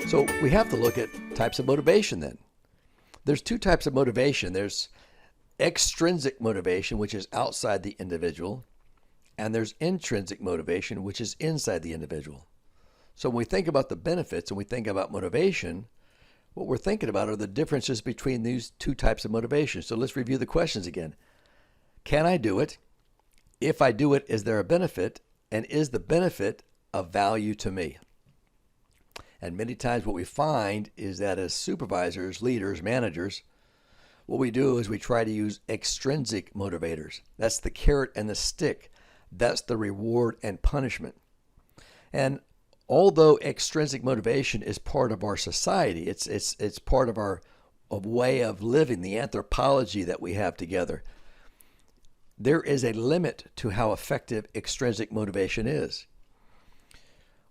So we have to look at types of motivation then. There's two types of motivation. There's extrinsic motivation, which is outside the individual, and there's intrinsic motivation, which is inside the individual. So when we think about the benefits and we think about motivation, what we're thinking about are the differences between these two types of motivation. So let's review the questions again. Can I do it? If I do it, is there a benefit? And is the benefit of value to me? And many times what we find is that as supervisors, leaders, managers, what we do is we try to use extrinsic motivators. That's the carrot and the stick. That's the reward and punishment. And although extrinsic motivation is part of our society, it's part of our way of living, the anthropology that we have together, there is a limit to how effective extrinsic motivation is.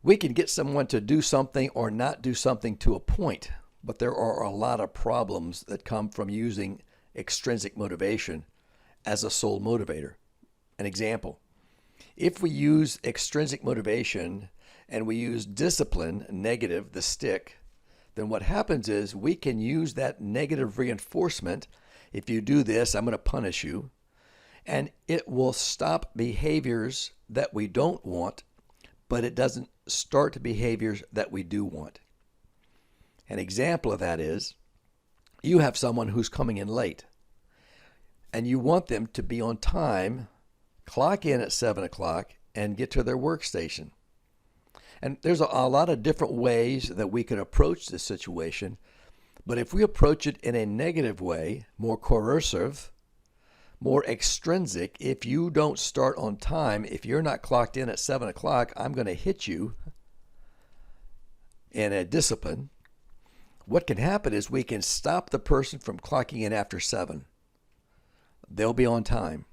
We can get someone to do something or not do something to a point, but there are a lot of problems that come from using extrinsic motivation as a sole motivator. An example, if we use extrinsic motivation and we use discipline, negative, the stick, then what happens is we can use that negative reinforcement. If you do this, I'm going to punish you. And it will stop behaviors that we don't want, but it doesn't start behaviors that we do want. An example of that is you have someone who's coming in late and you want them to be on time, clock in at 7 o'clock, and get to their workstation. And there's a lot of different ways that we can approach this situation, but if we approach it in a negative way, more coercive, more extrinsic, if you don't start on time, if you're not clocked in at 7 o'clock, I'm going to hit you in a discipline. What can happen is we can stop the person from clocking in after 7. They'll be on time.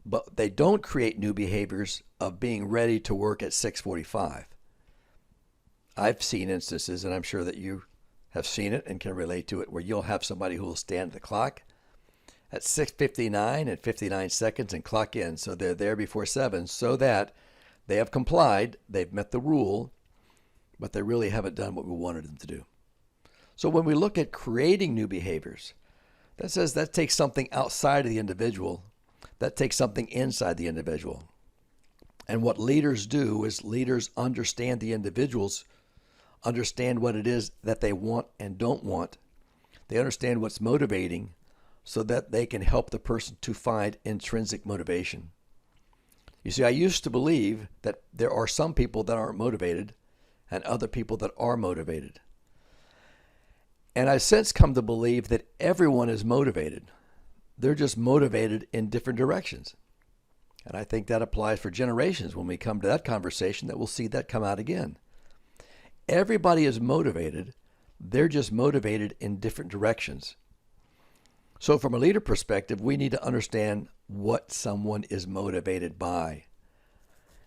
But they don't create new behaviors of being ready to work at 6:45. I've seen instances, and I'm sure that you have seen it and can relate to it, where you'll have somebody who will stand at the clock at 6:59 and 59 seconds and clock in. So they're there before 7 so that they have complied, they've met the rule, but they really haven't done what we wanted them to do. So when we look at creating new behaviors, that takes something outside of the individual, that takes something inside the individual. And what leaders do is leaders understand the individuals, understand what it is that they want and don't want. They understand what's motivating, so that they can help the person to find intrinsic motivation. You see, I used to believe that there are some people that aren't motivated and other people that are motivated. And I've since come to believe that everyone is motivated. They're just motivated in different directions. And I think that applies for generations. When we come to that conversation, that we'll see that come out again. Everybody is motivated. They're just motivated in different directions. So from a leader perspective, we need to understand what someone is motivated by.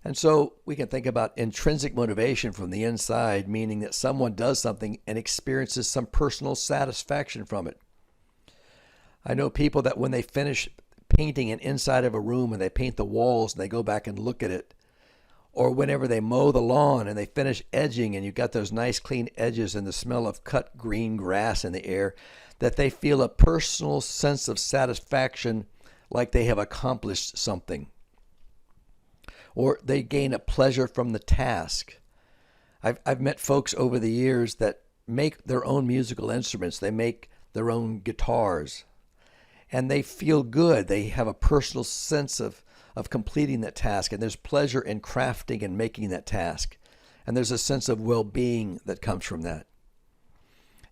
And so we can think about intrinsic motivation from the inside, meaning that someone does something and experiences some personal satisfaction from it. I know people that when they finish painting an inside of a room and they paint the walls and they go back and look at it, or whenever they mow the lawn and they finish edging and you've got those nice clean edges and the smell of cut green grass in the air, that they feel a personal sense of satisfaction, like they have accomplished something. Or they gain a pleasure from the task. I've met folks over the years that make their own musical instruments. They make their own guitars. And they feel good. They have a personal sense of completing that task. And there's pleasure in crafting and making that task. And there's a sense of well-being that comes from that.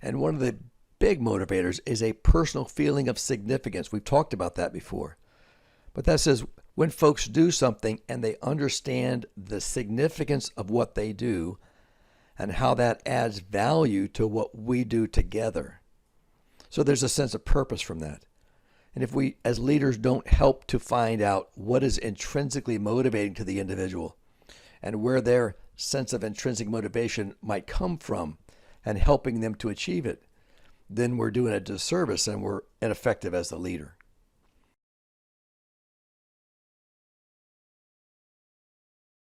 And one of the big motivators is a personal feeling of significance. We've talked about that before. But that says when folks do something and they understand the significance of what they do and how that adds value to what we do together. So there's a sense of purpose from that. And if we as leaders don't help to find out what is intrinsically motivating to the individual and where their sense of intrinsic motivation might come from and helping them to achieve it, then we're doing a disservice and we're ineffective as the leader.